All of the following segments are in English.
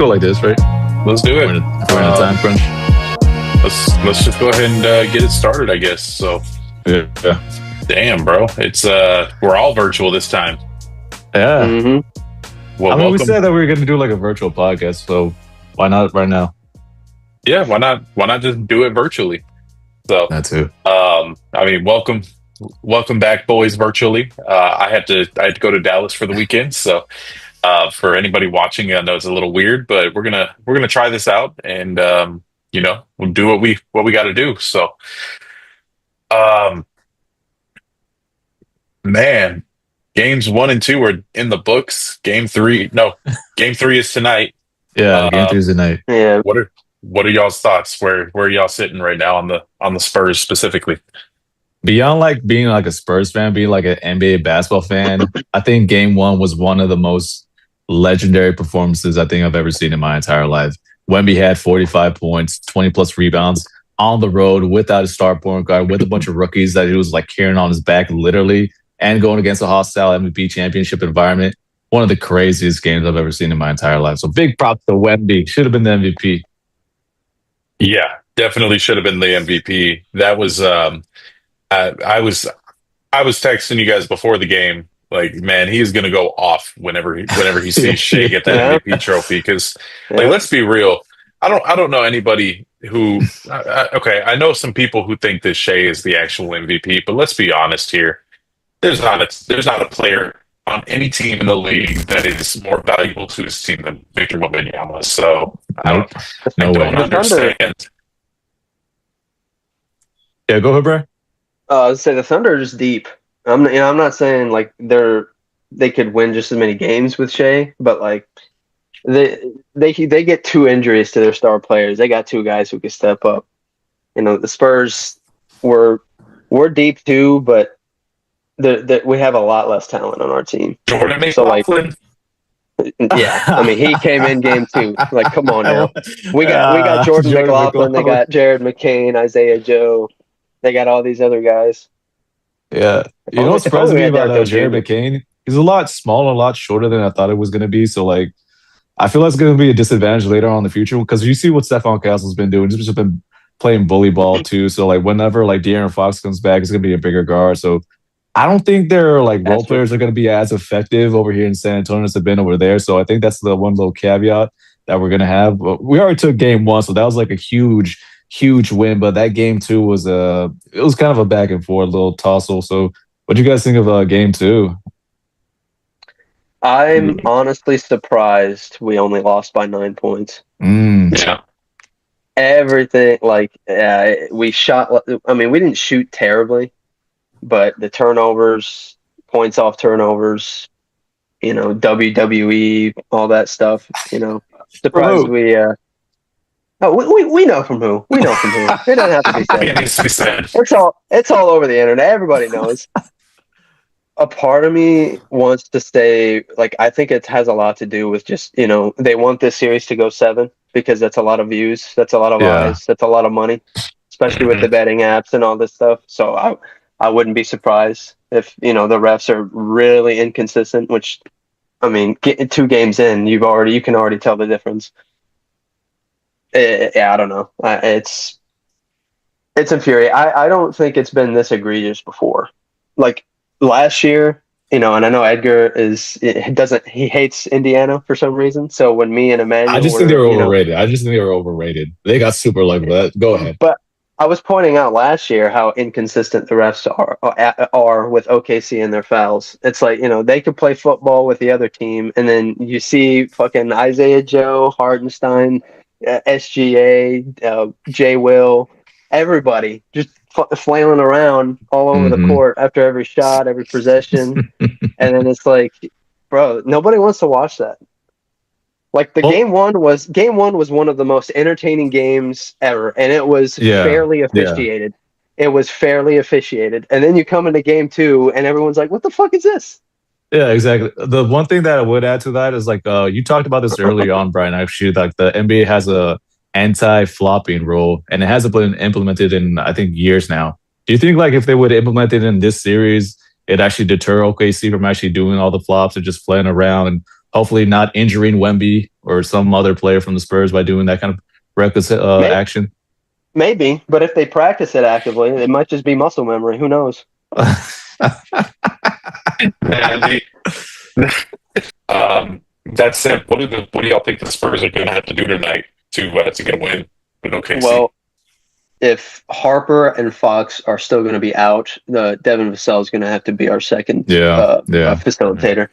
go like this, right? Let's do it. We're in a time crunch. Let's just go ahead and get it started, I guess. So, Yeah. damn, bro, it's we're all virtual this time. Yeah. Mm-hmm. Well, I mean, we welcome. said that we were going to do like a virtual podcast, so why not right now? Yeah, why not? Why not just do it virtually? So, That too. I mean, welcome back, boys, virtually. I had to go to Dallas for the weekend, so for anybody watching, I know it's a little weird, but we're gonna try this out, and we'll do what we got to do. So, man, games 1 and 2 are in the books. Game 3 is tonight. Yeah, game Tuesday night. Yeah. What are y'all's thoughts? Where are y'all sitting right now on the Spurs specifically? Beyond like being like a Spurs fan, being like an NBA basketball fan, I think game 1 was one of the most legendary performances I think I've ever seen in my entire life. Wemby had 45 points, 20 plus rebounds on the road without a star point guard, with a bunch of rookies that he was like carrying on his back literally, and going against a hostile MVP championship environment. One of the craziest games I've ever seen in my entire life. So big props to Wemby. Should have been the MVP. Yeah, definitely should have been the MVP. That was I was texting you guys before the game, like, man, he's gonna go off whenever he sees Shea get that MVP trophy. Because, like, let's be real, I don't know anybody who. Okay, I know some people who think that Shea is the actual MVP, but let's be honest here. There's not a player on any team in the league that is more valuable to his team than Victor Wembanyama. So I don't understand. Yeah, go ahead, bro. Say the Thunder are just deep. I'm not saying like they could win just as many games with Shea, but like they get 2 injuries to their star players. They got 2 guys who can step up. The Spurs were deep too, but we have a lot less talent on our team. Jordan McLaughlin. Yeah, I mean, he came in game 2. Like, come on now. We got Jordan McLaughlin. They got Jared McCain, Isaiah Joe. They got all these other guys. Yeah. You know what surprised me about Jared McCain? He's a lot smaller, a lot shorter than I thought it was going to be. So, like, I feel like it's going to be a disadvantage later on in the future, because you see what Stephon Castle's been doing. He's just been playing bully ball, too. So, like, whenever, like, De'Aaron Fox comes back, it's going to be a bigger guard. So, I don't think their, like, role players are going to be as effective over here in San Antonio as they've been over there. So, I think that's the one little caveat that we're going to have. But we already took game 1, so that was, like, a huge win. But that game 2 was it was kind of a back and forth little tussle. So what do you guys think of game 2? I'm honestly surprised we only lost by 9 points. Yeah, everything, like, we shot. I mean, we didn't shoot terribly, but the turnovers, points off turnovers, WWE, all that stuff. Surprised we. We know from who. We know from who. It doesn't have to be said. it needs to be said. It's all over the internet. Everybody knows. A part of me wants to stay. Like, I think it has a lot to do with just, they want this series to go 7 because that's a lot of views. That's a lot of eyes. That's a lot of money, especially with the betting apps and all this stuff. So I wouldn't be surprised if, the refs are really inconsistent, which, I mean, getting 2 games in, you can already tell the difference. I don't know. It's infuriating. I don't think it's been this egregious before. Like last year, and I know Edgar he hates Indiana for some reason. So when me and Emmanuel, I just think they were overrated. They got super lucky with that. Go ahead. But I was pointing out last year how inconsistent the refs are with OKC and their fouls. It's like, they could play football with the other team, and then you see fucking Isaiah Joe, Hardenstein, SGA, J. Will, everybody just flailing around all over the court after every shot, every possession. And then it's like, bro, nobody wants to watch that. Like game one was one of the most entertaining games ever, and it was fairly officiated. It was fairly officiated. And then you come into game 2 and everyone's like, what the fuck is this? Yeah, exactly. The one thing that I would add to that is, like, you talked about this earlier on, Brian. Actually, like, the NBA has a anti-flopping rule, and it hasn't been implemented in, I think, years now. Do you think, like, if they would implement it in this series, it actually deter OKC from actually doing all the flops and just playing around and hopefully not injuring Wemby or some other player from the Spurs by doing that kind of reckless action. Maybe, but if they practice it actively, it might just be muscle memory. Who knows? That said, what do y'all think the Spurs are going to have to do tonight to get a win with OKC? Well, if Harper and Fox are still going to be out, Devin Vassell is going to have to be our second facilitator.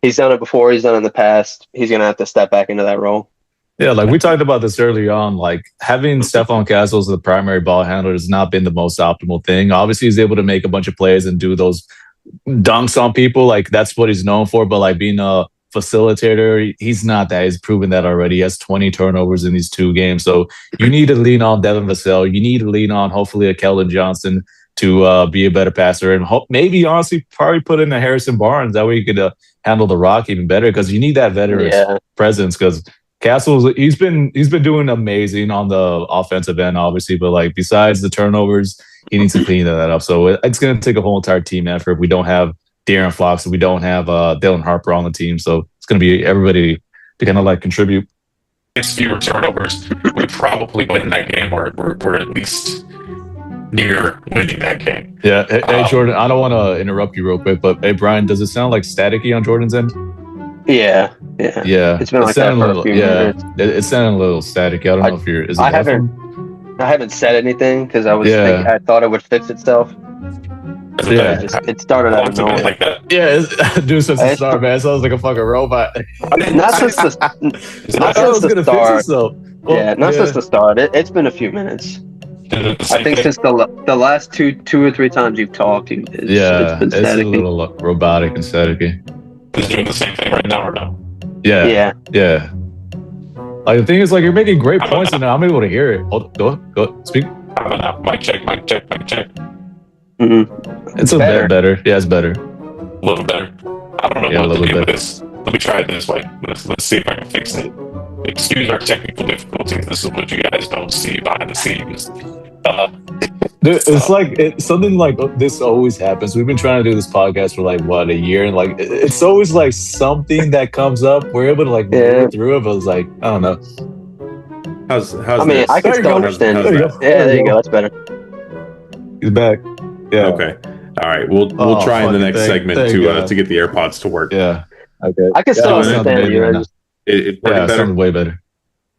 He's done it before. He's done it in the past. He's going to have to step back into that role. Yeah, like we talked about this early on, like having Stephon Castle as the primary ball handler has not been the most optimal thing. Obviously, he's able to make a bunch of plays and do those dunks on people. Like that's what he's known for. But like being a facilitator, he's not that. He's proven that already. He has 20 turnovers in these 2 games. So you need to lean on Devin Vassell. You need to lean on hopefully a Keldon Johnson to be a better passer. And maybe honestly probably put in a Harrison Barnes. That way you could handle the rock even better because you need that veteran presence because Castle's he's been doing amazing on the offensive end, obviously, but like besides the turnovers, he needs to clean that up. So it's going to take a whole entire team effort. If we don't have De'Aaron Fox, if we don't have Dylan Harper on the team, so it's going to be everybody to kind of like contribute. It's fewer turnovers. We probably win that game, or we're at least near winning that game. Yeah. Hey, Jordan, I don't want to interrupt you real quick, but hey, Brian, does it sound like staticky on Jordan's end? Yeah. It's been like that for a few minutes. It sounded a little static. I don't know if you're. Is it I haven't said anything because I thought it would fix itself. Yeah, it started out of nowhere like that. Yeah, dude, since the start, man, it sounds like a fucking robot. Not since the start. Not since the start. It's been a few minutes. I think since the last two or three times you've talked, it's been a little robotic and staticky. Is doing the same thing right now or no? Yeah. Like the thing is, like you're making great points, and I'm able to hear it. Go, speak. Mic check. Mm-hmm. It's better. Yeah, it's better. A little better. I don't know what to do with this. Let me try it this way. Let's see if I can fix it. Excuse our technical difficulties. This is what you guys don't see behind the scenes. Dude, it's something like this always happens. We've been trying to do this podcast for like a year, and like it's always like something that comes up. We're able to like move through it, but it's like I don't know. How's I mean, this? I can still understand. There you go. That's better. He's back. Yeah. Okay. All right. We'll try in the next segment to get the AirPods to work. Yeah. Okay. I can still understand you. It better. Sounds way better.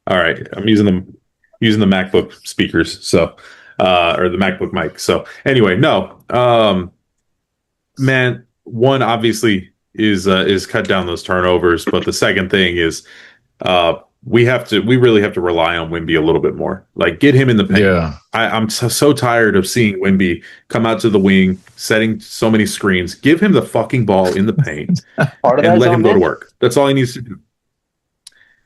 All right. I'm using the MacBook speakers, so or the MacBook mic. So anyway, no. Man, one obviously is cut down those turnovers, but the second thing is we really have to rely on Wemby a little bit more. Like get him in the paint. Yeah. I'm so tired of seeing Wemby come out to the wing, setting so many screens. Give him the fucking ball in the paint and let him go to work. That's all he needs to do.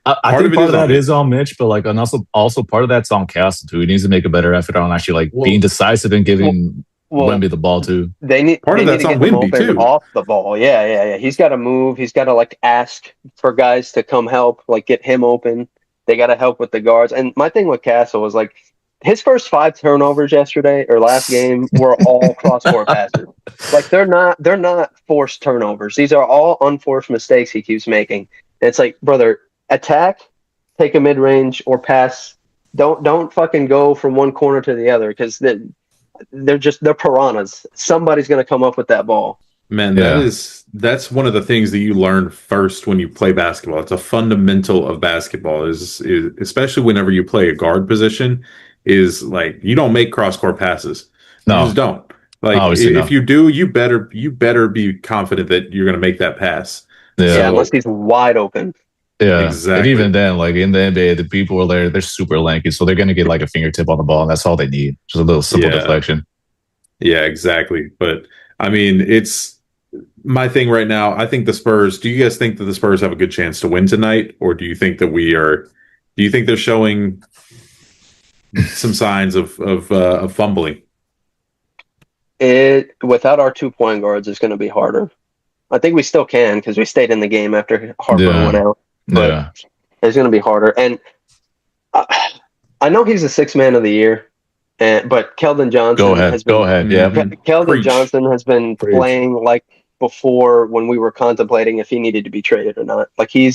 I think part of that is on Mitch, but like, and also part of that's on Castle too. He needs to make a better effort on actually like being decisive and giving Wemby the ball too. They need part of that's on Wemby too. Off the ball, yeah. He's got to move. He's got to like ask for guys to come help, like get him open. They got to help with the guards. And my thing with Castle was like his first 5 turnovers yesterday or last game were all cross-court passes. Like they're not forced turnovers. These are all unforced mistakes he keeps making. And it's like, brother, attack, take a mid-range or pass. Don't fucking go from one corner to the other because they're piranhas. Somebody's going to come up with that ball. Man, that's one of the things that you learn first when you play basketball. It's a fundamental of basketball is especially whenever you play a guard position is like you don't make cross-court passes. No. You just don't. Like if you do, you better be confident that you're going to make that pass. Yeah, unless he's wide open. Yeah, exactly. And even then, like in the NBA, the people are there, they're super lanky, so they're going to get like a fingertip on the ball, and that's all they need. Just a little simple deflection. Yeah, exactly. But I mean, it's my thing right now. I think the Spurs. Do you guys think that the Spurs have a good chance to win tonight, or do you think that do you think they're showing some signs of fumbling? Without our 2 point guards, it's going to be harder. I think we still can because we stayed in the game after Harper went out. But it's going to be harder. And I know he's the 6th man of the year, but Keldon Johnson Go ahead. Yeah. Keldon Johnson has been playing like before when we were contemplating if he needed to be traded or not. Like he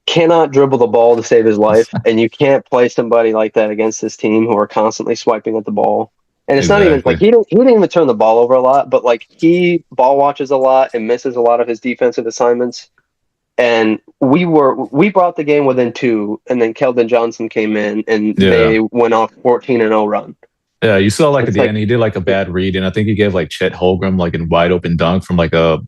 cannot dribble the ball to save his life, and you can't play somebody like that against this team who are constantly swiping at the ball. And it's not even like he didn't even turn the ball over a lot, but like he ball watches a lot and misses a lot of his defensive assignments. And we brought the game within 2, and then Keldon Johnson came in, and they went off 14-0 run. Yeah, you saw like at the end he did like a bad read, and I think he gave like Chet Holmgren like a wide open dunk from like a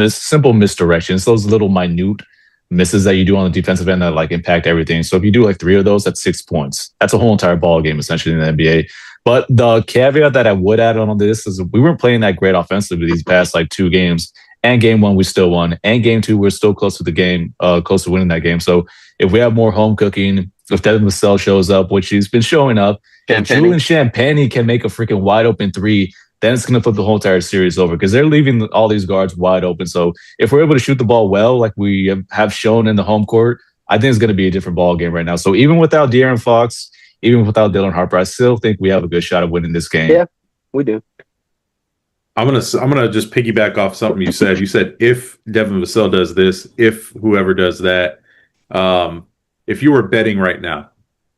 simple misdirection. It's those little minute misses that you do on the defensive end that like impact everything. So if you do like 3 of those, that's 6 points. That's a whole entire ball game essentially in the NBA. But the caveat that I would add on this is we weren't playing that great offensively these past like 2 games. And game 1 we still won, and game 2 we're still close to the game, close to winning that game. So if we have more home cooking, if Devin Vassell shows up, which he's been showing up, and Julian Champagnie can make a freaking wide open 3, then it's going to flip the whole entire series over because they're leaving all these guards wide open. So if we're able to shoot the ball well, like we have shown in the home court, I think it's going to be a different ball game right now. So even without De'Aaron Fox, even without Dylan Harper, I still think we have a good shot of winning this game. Yeah, we do. I'm gonna just piggyback off something you said. You said if Devin Vassell does this, if whoever does that, if you were betting right now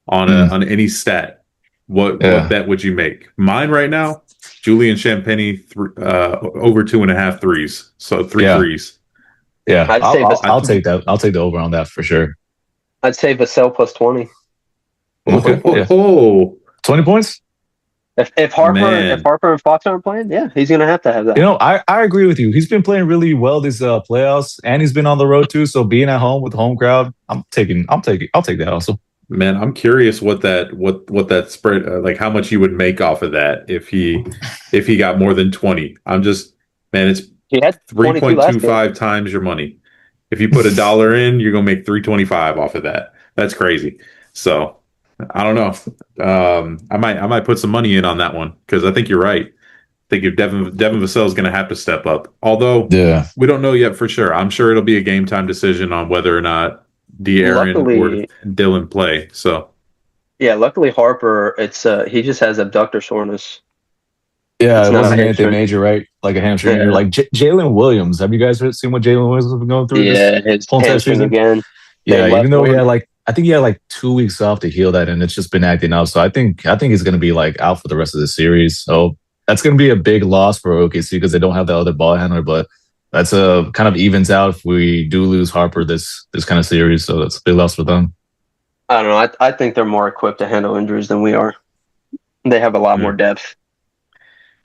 on any stat, what bet would you make? Mine right now, Julian Champagnie over 2.5 threes, so 3 threes. Yeah, I'll take that. I'll take the over on that for sure. I'd say Vassell plus 20. Okay. 20 points. If Harper and Fox aren't playing, he's gonna have to have that. You know, I agree with you. He's been playing really well these playoffs, and he's been on the road too. So being at home with the home crowd, I'll take that also. Man, I'm curious what that spread like how much you would make off of that if he got more than 20. It's he had 3.25 times your money. If you put $1 in, you're gonna make 3.25 off of that. That's crazy. So I don't know. I might put some money in on that one because I think you're right. I think if Devin Vassell is going to have to step up, although we don't know yet for sure. I'm sure it'll be a game time decision on whether or not De'Aaron or Dylan play. So luckily Harper, he just has abductor soreness. Yeah, it wasn't anything major, right? Like a hamstring. Yeah. Like Jalen Williams. Have you guys seen what Jalen Williams has been going through? Yeah, his hamstring again. Yeah, even though he had like 2 weeks off to heal that, and it's just been acting out. So I think he's going to be like out for the rest of the series. So that's going to be a big loss for OKC because they don't have the other ball handler. But that's kind of evens out if we do lose Harper this kind of series. So that's a big loss for them. I don't know. I think they're more equipped to handle injuries than we are. They have a lot more depth.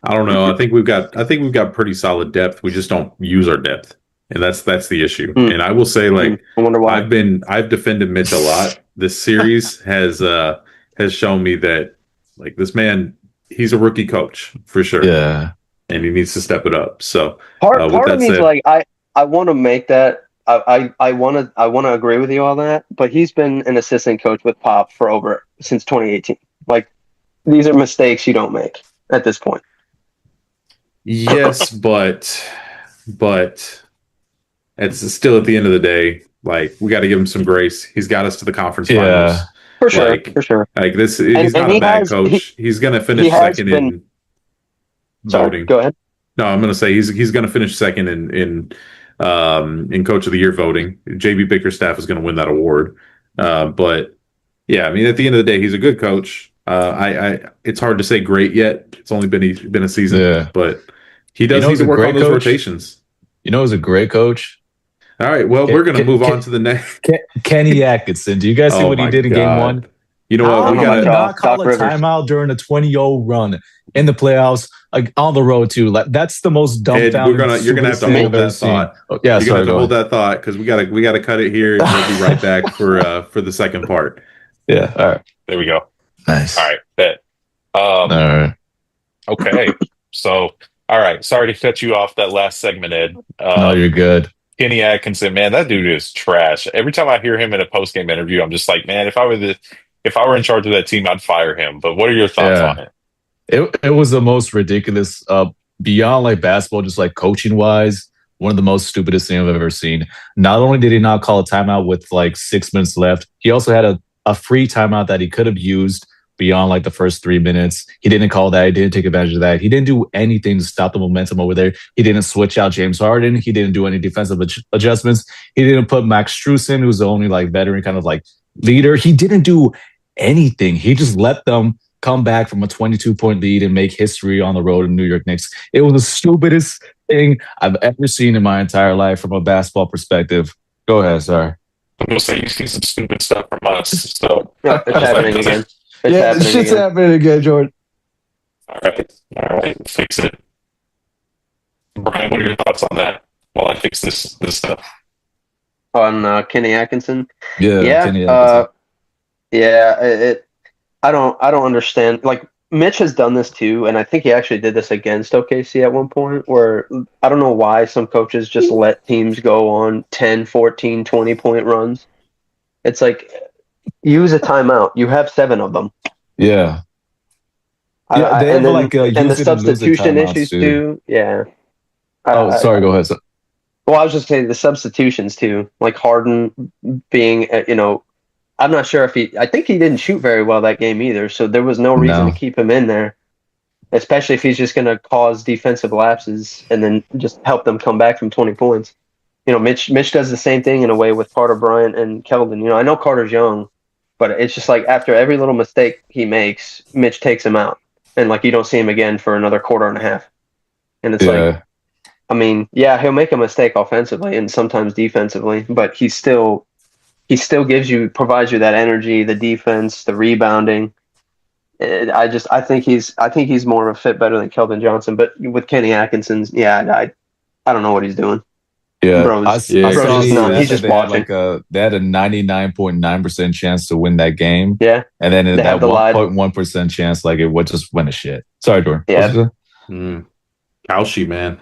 I don't know. I think we've got pretty solid depth. We just don't use our depth. And that's the issue. And I will say, like, I wonder why. I've defended Mitch a lot. This series has shown me that, like, this man, he's a rookie coach for sure. Yeah, and he needs to step it up. So part of me is like, I want to make that. I want to agree with you on that. But he's been an assistant coach with Pop since 2018. Like, these are mistakes you don't make at this point. Yes, but it's still at the end of the day, like, we got to give him some grace. He's got us to the conference finals. For sure. Like, this, he's not a bad coach. He's going to finish second in voting. Go ahead. No, I'm going to say he's going to finish second in Coach of the Year voting. JB Bickerstaff is going to win that award. But yeah, I mean, at the end of the day, he's a good coach. It's hard to say great yet. It's only been a season, but he does need to work on those rotations. You know, he's a great coach. All right, well, we're going to move on to the next. Kenny Atkinson. Do you guys see what he did in Game 1? You know what? We got to not call a timeout during a 20-0 run in the playoffs, like on the road too. Like, that's the most dumbfounding. You're gonna have to hold that thought. You're gonna have to hold that thought because we gotta cut it here, and we'll be right back for the second part. Yeah. All right. There we go. Nice. All right. Bet. All right. Okay. So, all right. Sorry to cut you off that last segment, Ed. No, you're good. Kenny Atkinson, man, that dude is trash. Every time I hear him in a post-game interview, I'm just like, man, if I were in charge of that team, I'd fire him. But what are your thoughts on it? It was the most ridiculous, beyond like basketball, just like coaching wise, one of the most stupidest things I've ever seen. Not only did he not call a timeout with like 6 minutes left, he also had a free timeout that he could have used beyond like the first 3 minutes. He didn't call that. He didn't take advantage of that. He didn't do anything to stop the momentum over there. He didn't switch out James Harden. He didn't do any defensive adjustments. He didn't put Max Strus in, who's the only like veteran kind of like leader. He didn't do anything. He just let them come back from a 22-point lead and make history on the road in New York Knicks. It was the stupidest thing I've ever seen in my entire life from a basketball perspective. Go ahead, sorry. I'm gonna say you see some stupid stuff from us. So it's happening again. Shit's happening again, Jordan. All right, fix it. Brian, what are your thoughts on that? While I fix this stuff on Kenny Atkinson. Yeah. Kenny Atkinson. I don't understand. Like, Mitch has done this too, and I think he actually did this against OKC at one point, where I don't know why some coaches just let teams go on 10, 14, 20-point runs. It's like, use a timeout. You have 7 of them. Yeah. And the substitution issues too. Yeah. Sorry, go ahead. Well, I was just saying the substitutions too, like Harden being, I'm not sure if I think he didn't shoot very well that game either. So there was no reason to keep him in there, especially if he's just going to cause defensive lapses and then just help them come back from 20 points. Mitch does the same thing in a way with Carter Bryant and Keldon. I know Carter's young, but it's just like after every little mistake he makes, Mitch takes him out. And like, you don't see him again for another quarter and a half. And it's like, I mean, yeah, he'll make a mistake offensively and sometimes defensively, but he still provides you that energy, the defense, the rebounding. I think he's more of a fit better than Keldon Johnson. But with Kenny Atkinson, I don't know what he's doing. Yeah, he's just watching. They had a 99.9% chance to win that game. Yeah, and then that 1.1% chance, like it would just win a shit. Sorry, Jordan. Yeah. Kalshi, man.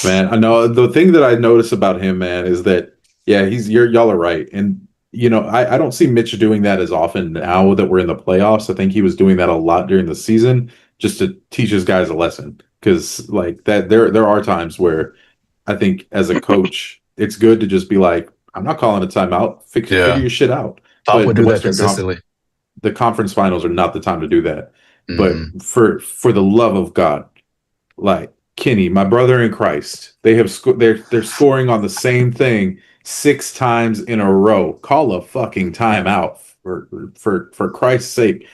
Man. I know the thing that I notice about him, man, is that y'all are right. And I don't see Mitch doing that as often now that we're in the playoffs. I think he was doing that a lot during the season just to teach his guys a lesson. Because like that there are times where I think as a coach, it's good to just be like, I'm not calling a timeout. Figure your shit out. I would do that consistently. The conference finals are not the time to do that. But for the love of God, like Kenny, my brother in Christ, they're scoring on the same thing 6 times in a row. Call a fucking timeout for Christ's sake.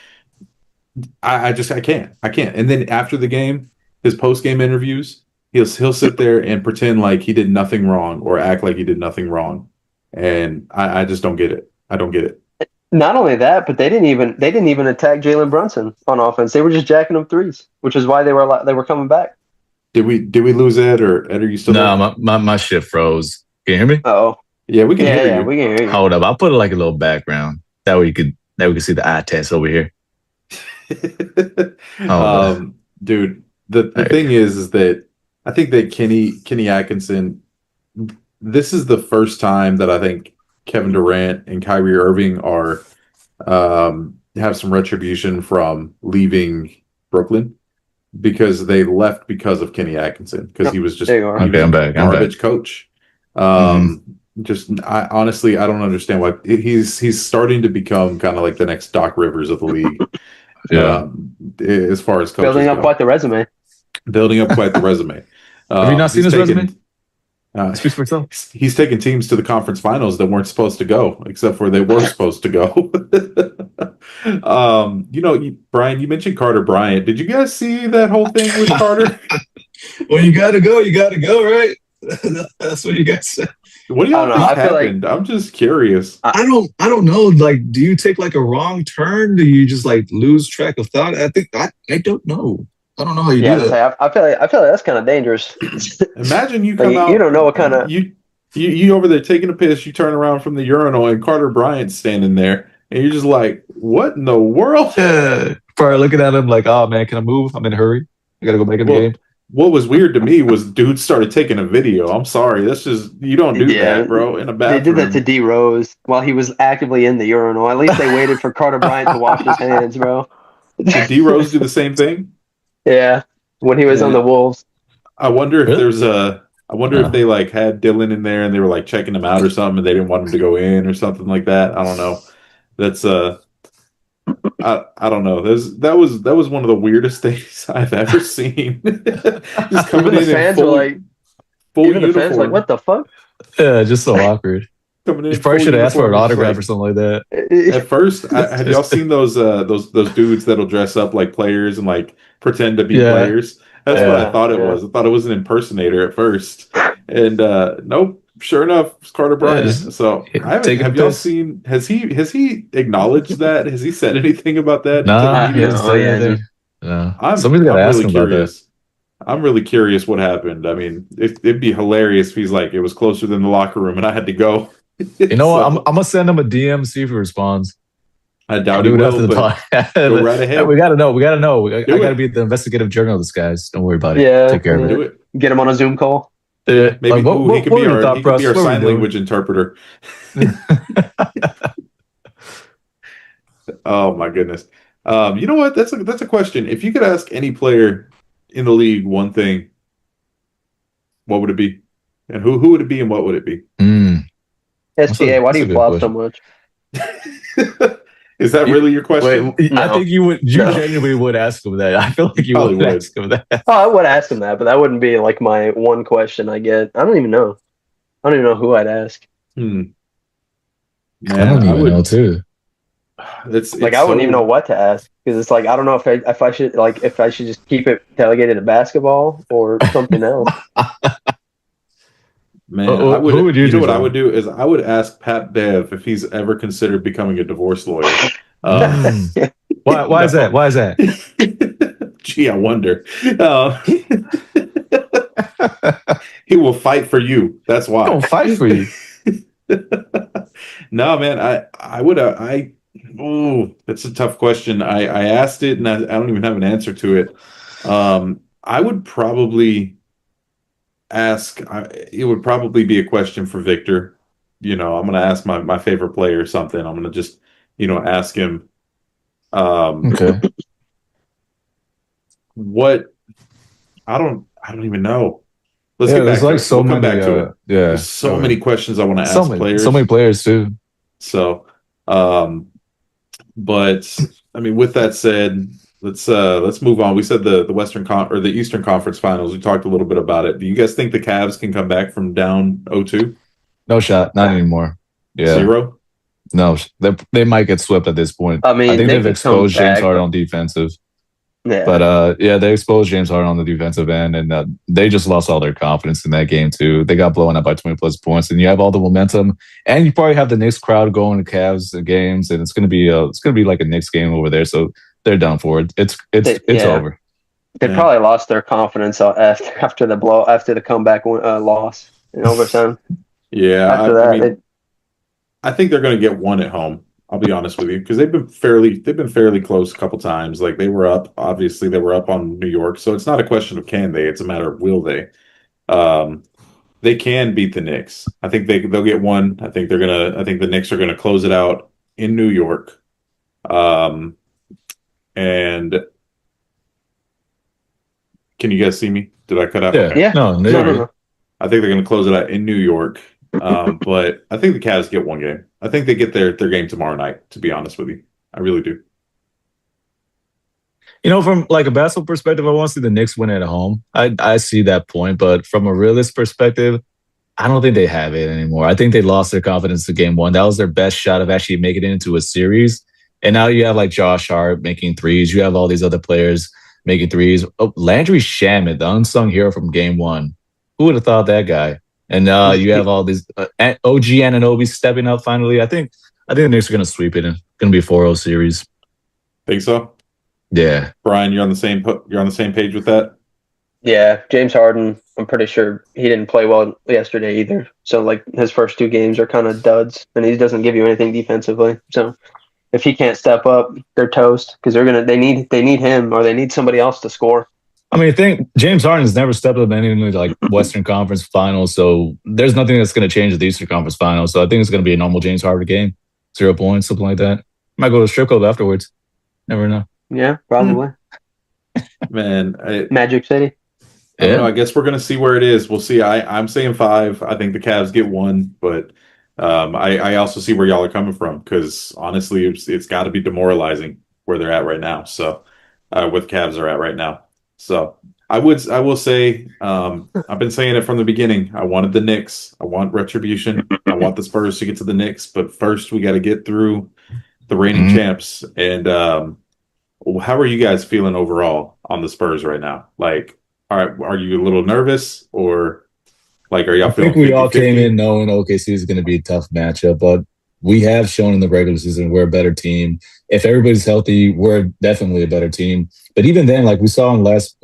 I can't. And then after the game, his post game interviews, he'll sit there and pretend like he did nothing wrong or act like he did nothing wrong. And I just don't get it. I don't get it. Not only that, but they didn't even attack Jalen Brunson on offense. They were just jacking up threes, which is why they were coming back. Did we lose Ed, or Ed, are you still there? No, my shit froze. Can you hear me? Oh, yeah, we can hear you. We can hear you. Hold up, I'll put like a little background that way we could see the eye test over here. Dude, the thing is that I think that Kenny Atkinson, this is the first time that I think Kevin Durant and Kyrie Irving are have some retribution from leaving Brooklyn, because they left because of Kenny Atkinson, because he was just a garbage coach. I honestly don't understand why he's starting to become kind of like the next Doc Rivers of the league. As far as coaches building up quite the resume. Have you not seen his resume? Speaks for itself. He's taken teams to the conference finals that weren't supposed to go, except for they were supposed to go. Brian, you mentioned Carter Bryant. Did you guys see that whole thing with Carter? Well, you gotta go, right? That's what you guys said. What do y'all think happened? I'm just curious. I don't know. Like, do you take like a wrong turn? Do you just like lose track of thought? I don't know. I don't know how you do that. I feel like that's kind of dangerous. Imagine you come out. You don't know what kind of you over there taking a piss. You turn around from the urinal and Carter Bryant's standing there, and you're just like, "What in the world?" Probably looking at him like, "Oh man, can I move? I'm in a hurry. I gotta go back in the game." What was weird to me was dudes started taking a video. I'm sorry, that's just, you don't do that, bro. In a bathroom. They did that to D Rose while he was actively in the urinal. At least they waited for Carter Bryant to wash his hands, bro. Did D Rose do the same thing? Yeah, when he was on the Wolves. I wonder if if they like had Dylan in there and they were like checking him out or something, and they didn't want him to go in or something like that. I don't know. That's I don't know. That was one of the weirdest things I've ever seen. Just coming Even the in fans full, were like, full even the uniform. fans were like, what the fuck? Yeah, just so awkward. Coming in You probably full should have asked for an uniform, just autograph like- or something like that. At first, have y'all seen those dudes that'll dress up like players and like pretend to be Yeah. players? That's what I Yeah, thought it yeah. was. I thought it was an impersonator at first, and nope. Sure enough, it's Carter Bryant. just So I haven't. taking Have y'all piss. seen? Has he acknowledged that? Has he said anything about that? Nah, to he the hasn't media? said he hasn't. anything. No. I'm Somebody's got to ask really him about that. curious. I'm really curious what happened. I mean, it'd be hilarious if he's like, it was closer than the locker room and I had to go. You know what? So, I'm gonna send him a DM, see if he responds. I I'll doubt he do it will, after the but pod. go right ahead. We gotta know. I Do gotta it. be the investigative journalist, guys. Don't worry about it. Yeah, Take care of Do it. Get him on a Zoom call. it. Maybe Like, what, he could what be were the our thought he could be process? our What were we sign doing? language interpreter. Oh my goodness. You know what? That's a question. If you could ask any player in the league one thing, what would it be? And who would it be and what would it be? STA, why that's do a you good flop so question. much? Is that really your question? Wait, I No. think you would. You No. genuinely would ask him that. I feel like you Probably would would. ask him that. Oh, I would ask him that, but that wouldn't be like my one question I get. I don't even know. I don't even know who I'd ask. Man, I don't even know too. It's Like, I wouldn't even know what to ask because it's like I don't know if I should just keep it delegated to basketball or something else. Man, Who I would. would you You know do, what I John? would do is I would ask Pat Bev if he's ever considered becoming a divorce lawyer. Why is that? Why is that? Gee, I wonder. He will fight for you. That's why. Gonna fight for you. No, man, I would. Oh, that's a tough question. I asked it and I don't even have an answer to it. I would probably ask. It would probably be a question for Victor. You know, I'm going to ask my favorite player or something. I'm going to just, ask him. Okay. What? I don't even know. Let's Yeah, get back there's to like it. so We'll come many. back to it. Yeah, There's so many questions I want to ask players. So many players too. So, but I mean, with that said, let's move on. We said the the Eastern Conference Finals. We talked a little bit about it. Do you guys think the Cavs can come back from down 0-2? No shot. Not anymore. Yeah. 0? No, they might get swept at this point. I mean, I think they they've could come exposed James back, Harden but- on defensive. Yeah, But they exposed James Harden on the defensive end, and they just lost all their confidence in that game too. They got blown up by 20 plus points, and you have all the momentum, and you probably have the Knicks crowd going to Cavs games, and it's gonna be like a Knicks game over there. So they're done for it. It's Yeah. over. they probably lost their confidence after the comeback loss in overtime. Yeah, After I that, mean, I think they're going to get one at home. I'll be honest with you because they've been fairly close a couple times. Like they were up, obviously they were up on New York, so it's not a question of can they; it's a matter of will they. They can beat the Knicks. I think they'll get one. I think the Knicks are gonna close it out in New York. And can you guys see me? Did I cut out? Yeah. No. no. I think they're going to close it out in New York. But I think the Cavs get one game. I think they get their game tomorrow night, to be honest with you. I really do. From like a basketball perspective, I want to see the Knicks win at home. I see that point, but from a realist perspective, I don't think they have it anymore. I think they lost their confidence in game one. That was their best shot of actually making it into a series. And now you have like Josh Hart making threes. You have all these other players making threes. Oh, Landry Shamet, the unsung hero from game one. Who would have thought that guy? And you have all these OG Anunoby stepping up finally. I think the Knicks are going to sweep it. It's going to be a 4-0 series. Think so? Yeah. Brian, you're on the same page with that? Yeah, James Harden, I'm pretty sure he didn't play well yesterday either. So like his first two games are kind of duds, and he doesn't give you anything defensively. So if he can't step up, they're toast because they need him or they need somebody else to score. I mean, I think James Harden's never stepped up in any like Western Conference Finals, so there's nothing that's going to change the Eastern Conference Finals. So I think it's going to be a normal James Harden game, 0 points, something like that. Might go to a strip club afterwards. Never know. Yeah, probably. Man, Magic City. I don't know. I guess we're going to see where it is. We'll see. I'm saying 5. I think the Cavs get 1, but I also see where y'all are coming from because honestly, it's got to be demoralizing where they're at right now. So, where the Cavs are at right now. So, I will say, I've been saying it from the beginning. I wanted the Knicks. I want retribution. I want the Spurs to get to the Knicks, but first we got to get through the reigning champs. And how are you guys feeling overall on the Spurs right now? Like, are you a little nervous, or like, are y'all I feeling think we all 50-50? came in knowing OKC is going to be a tough matchup, but we have shown in the regular season we're a better team. If everybody's healthy, we're definitely a better team. But even then, like we saw in last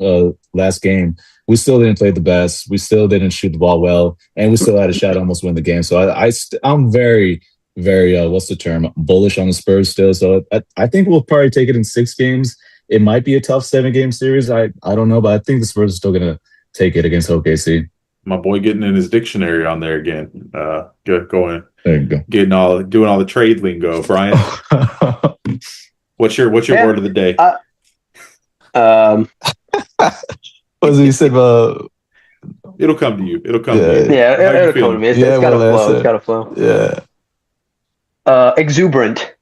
game, we still didn't play the best. We still didn't shoot the ball well, and we still had a shot to almost win the game. So I'm very, very what's the term? Bullish on the Spurs still. So I think we'll probably take it in 6 games. It might be a tough 7-game series. I don't know, but I think the Spurs are still going to take it against OKC. My boy getting in his dictionary on there again. Going, there you go. Doing all the trade lingo. Brian, what's your word of the day? What he said? It'll come to you. It'll come to you. Yeah, it'll come to me. It's got to flow. It's got to flow. Yeah. Exuberant.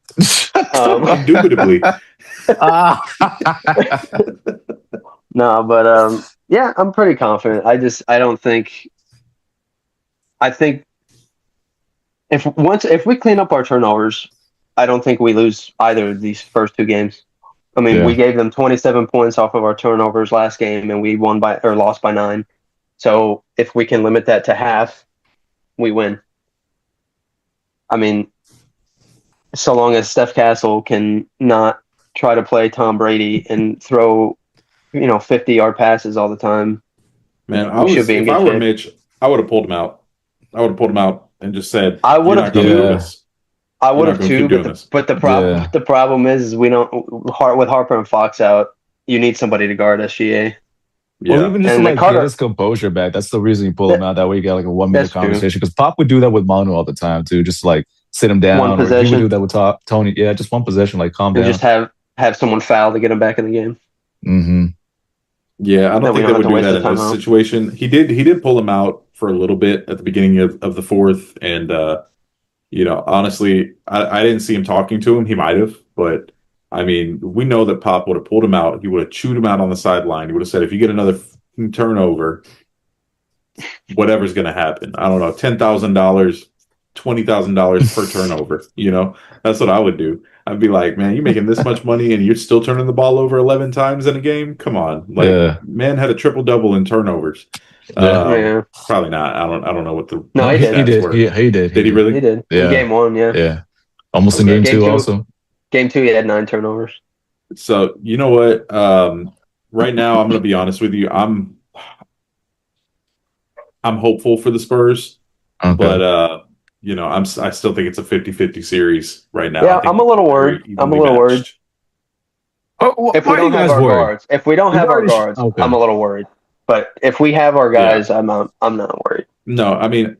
Indubitably. No, but yeah, I'm pretty confident. I think if we clean up our turnovers, I don't think we lose either of these first 2 games. I mean, we gave them 27 points off of our turnovers last game, and we lost by 9. So if we can limit that to half, we win. I mean, so long as Steph Castle can not try to play Tom Brady and throw 50-yard passes all the time. Man, if I were Mitch, I would have pulled him out. I would have pulled him out and just said, I would have too. I would have too, but the problem is we don't with Harper and Fox out. You need somebody to guard SGA. Yeah, well, even just to get his composure back. That's the reason you pull him out. That way you get like a 1-minute conversation. Because Pop would do that with Manu all the time too. Just like sit him down. One possession. Or he would do that with Tony. Yeah, just one possession. Like calm down. Just have someone foul to get him back in the game. Mm-hmm. Yeah, I don't think they would do that in this situation. He did pull him out for a little bit at the beginning of the fourth, and honestly, I didn't see him talking to him. He might have, but I mean, we know that Pop would have pulled him out. He would have chewed him out on the sideline. He would have said, if you get another turnover, whatever's going to happen. I don't know, $10,000, $20,000 per turnover. That's what I would do. I'd be like, man, you're making this much money and you're still turning the ball over 11 times in a game? Come on. Man had a triple-double in turnovers. Probably not. I don't know what the he did. Were. He did. Did he really? He did. Yeah. In game 1, yeah. Yeah. Almost in game 2 also. Game 2, he had 9 turnovers. So, you know what? Right now, I'm going to be honest with you. I'm hopeful for the Spurs, but I still think it's a 50-50 series right now. Yeah, I'm a little worried. If we don't have our guards, I'm a little worried. But if we have our guys, I'm not worried. No, I mean,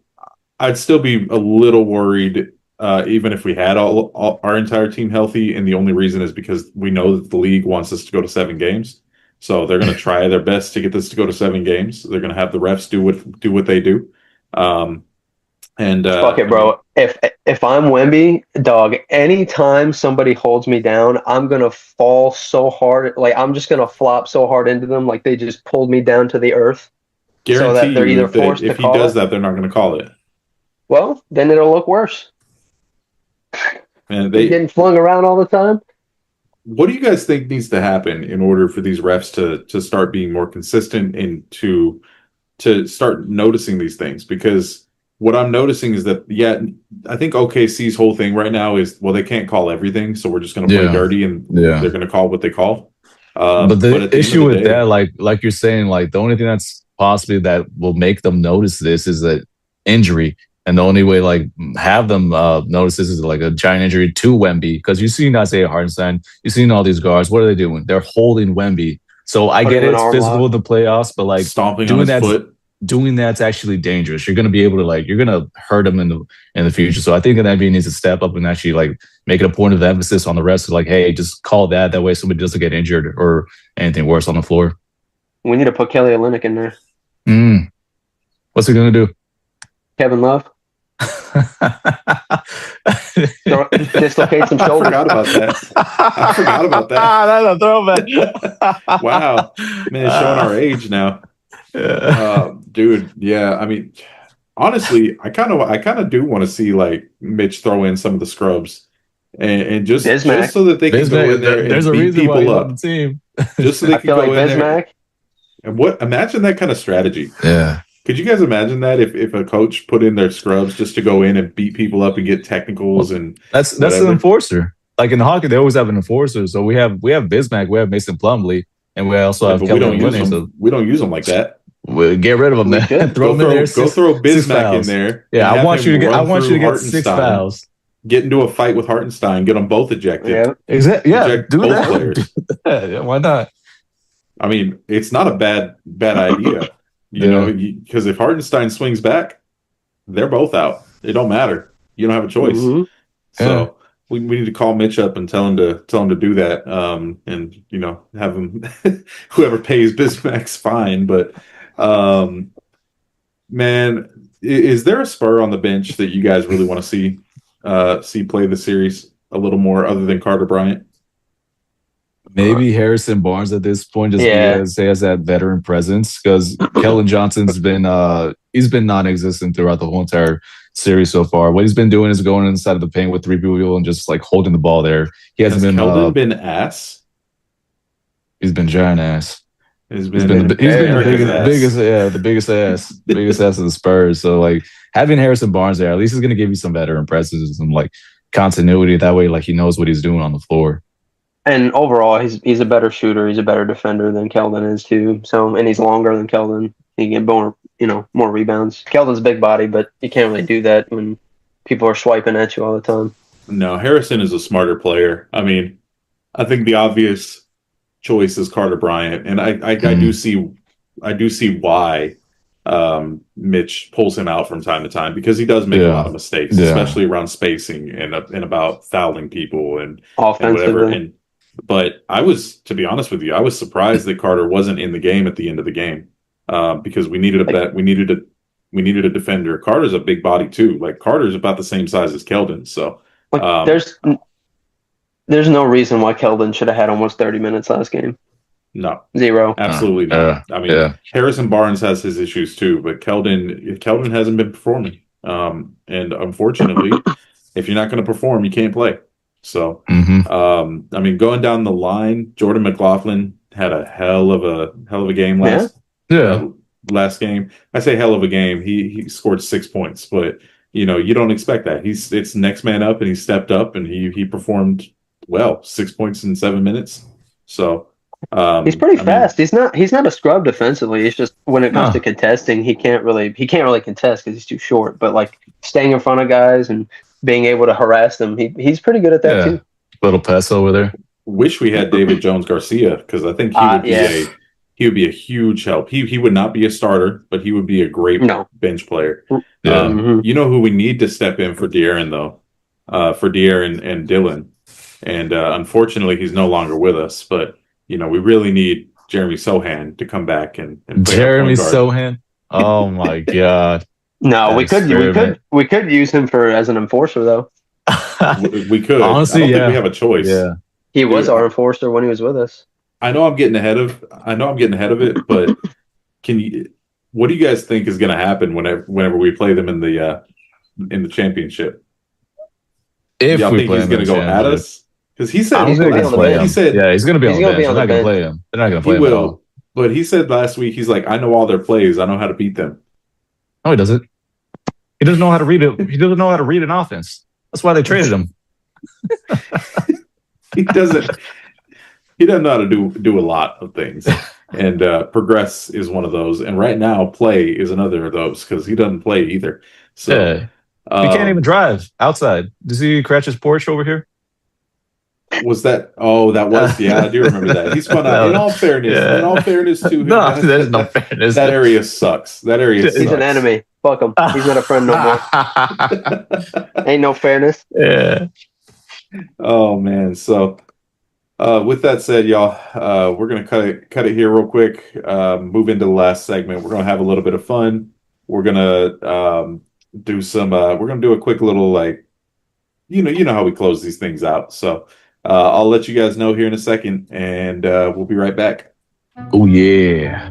I'd still be a little worried, even if we had all our entire team healthy. And the only reason is because we know that the league wants us to go to 7 games. So they're going to try their best to get this to go to 7 games. They're going to have the refs do what they do. Fuck it, bro. If I'm Wemby, dog, anytime somebody holds me down, I'm gonna fall so hard. Like I'm just gonna flop so hard into them, like they just pulled me down to the earth. Guarantee so that they're either forced if he does that, they're not going to call it. Well, then it'll look worse. Man, they getting flung around all the time. What do you guys think needs to happen in order for these refs to start being more consistent and to start noticing these things? Because what I'm noticing is that, I think OKC's whole thing right now is, well, they can't call everything, so we're just going to play dirty, and they're going to call what they call. But the issue with that, like you're saying, like the only thing that's possibly that will make them notice this is that injury. And the only way, like, have them notice this is like a giant injury to Wemby, because you've seen Isaiah Hartenstein, you've seen all these guards. What are they doing? They're holding Wemby. So I get it's physical in the playoffs, but like stomping on his foot. Doing that's actually dangerous. You're going to be able to you're going to hurt him in the future. So I think that NBA needs to step up and actually like make it a point of emphasis on the rest. Like, hey, just call that. That way somebody doesn't get injured or anything worse on the floor. We need to put Kelly Olynyk in there. What's he going to do? Kevin Love. Dislocate some I shoulders. forgot about that. I forgot about that. That's a throwback. Wow, man, showing our age now, dude. Yeah, I mean, honestly, I kind of do want to see like Mitch throw in some of the scrubs, and just Bismack. so that they can go in there There's and a beat reason why people he's up, on the team. just so they I can feel go like in there. Bismack. And imagine that kind of strategy. Yeah. Could you guys imagine that if a coach put in their scrubs just to go in and beat people up and get technicals and That's an whatever? enforcer. Like in hockey, they always have an enforcer. So we have Bismack, we have Mason Plumlee, and we also have but Kelly we don't use Olynyk. them. So We don't use them like that. we'll get rid of them. We Then should. throw them in there. Go throw six Bismack in fouls. there. Yeah, and I want have you him to run get through six Hartenstein, fouls. get into a fight with Hartenstein, get them both ejected. Yeah. Exactly. Yeah, Eject do both that. players. Yeah, why not? I mean, it's not a bad idea, you Yeah. know, because if Hartenstein swings back, they're both out. It don't matter. You don't have a choice. Mm-hmm. So we need to call Mitch up and tell him to do that. And you know, have him whoever pays Bismack's fine. But man, is there a Spur on the bench that you guys really want to see play the series a little more, other than Carter Bryant? Maybe Harrison Barnes at this point, just because he has that veteran presence. Because Kellen Johnson's been he's been non-existent throughout the whole entire series so far. What he's been doing is going inside of the paint with three people and just like holding the ball there. He hasn't Has been. Keldon been ass? He's been giant ass. He's He's been been the biggest ass of the Spurs. So like having Harrison Barnes there, at least he's gonna give you some veteran presence and some like continuity. That way, like he knows what he's doing on the floor. And overall, he's a better shooter. He's a better defender than Keldon is too. So, and he's longer than Keldon. He can get more rebounds. Keldon's a big body, but you can't really do that when people are swiping at you all the time. No, Harrison is a smarter player. I mean, I think the obvious choice is Carter Bryant, and I do see why Mitch pulls him out from time to time, because he does make a lot of mistakes, especially around spacing and about fouling people and whatever. But to be honest with you, I was surprised that Carter wasn't in the game at the end of the game, because we needed a defender. Carter's a big body too. Like Carter's about the same size as Keldon, so there's no reason why Keldon should have had almost 30 minutes last game. No, zero, absolutely not. I mean, Harrison Barnes has his issues too, but Keldon hasn't been performing, and unfortunately, if you're not going to perform, you can't play. So, I mean, going down the line, Jordan McLaughlin had a hell of a game last game. I say hell of a game. He scored 6 points, but you know, you don't expect that. It's next man up, and he stepped up and he performed well. 6 points in 7 minutes. So he's pretty fast. He's not a scrub defensively. It's just when it comes to contesting, he can't really contest because he's too short. But like staying in front of guys and being able to harass them, he's pretty good at that too. Little pass over there. Wish we had David Jones Garcia, because I think he would be a huge help. He would not be a starter, but he would be a great bench player. You know who we need to step in for De'Aaron though, for De'Aaron and Dylan, and unfortunately he's no longer with us. But you know, we really need Jeremy Sohan to come back and play Jeremy Sohan. Oh my god. No, we could use him as an enforcer though. we could. Honestly, I don't think we have a choice. Yeah. He was our enforcer when he was with us. I know I'm getting ahead of it, but what do you guys think is going to happen whenever we play them in the championship? If y'all think he's going to go at us? Because he said he's going to play him. He's going to be on the bench. They're not going to play him. They're not going to play him at all. But he said last week, he's like, I know all their plays. I know how to beat them. No, he doesn't. He doesn't know how to read it. He doesn't know how to read an offense. That's why they traded him. He doesn't know how to do a lot of things. And progress is one of those. And right now, play is another of those, because he doesn't play either. So he can't even drive outside. Does he crash his Porsche over here? Was that? Oh, that was. Yeah, I do remember that. He spun out. In all fairness to him, there's no fairness. That area sucks. He's an enemy. Fuck him. He's not a friend no more. Ain't no fairness. Yeah. Oh man. So, with that said, y'all, we're gonna cut it here real quick. Move into the last segment. We're gonna have a little bit of fun. We're gonna do some. We're gonna do a quick little you know how we close these things out. So I'll let you guys know here in a second, and we'll be right back. Oh yeah.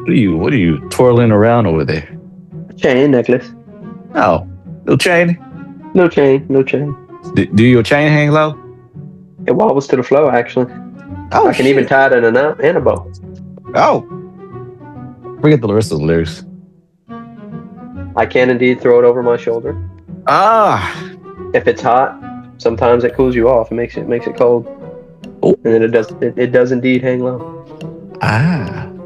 What are you twirling around over there? Chain necklace. Oh, no chain. No chain. No chain. Do your chain hang low? It wobbles to the flow. Actually, Oh, I can even tie it in a knot and a bow. Oh, forget the rest of the lyrics. I can indeed throw it over my shoulder. Ah, If it's hot, sometimes it cools you off. It makes it cold. Oh. And then it does indeed hang low.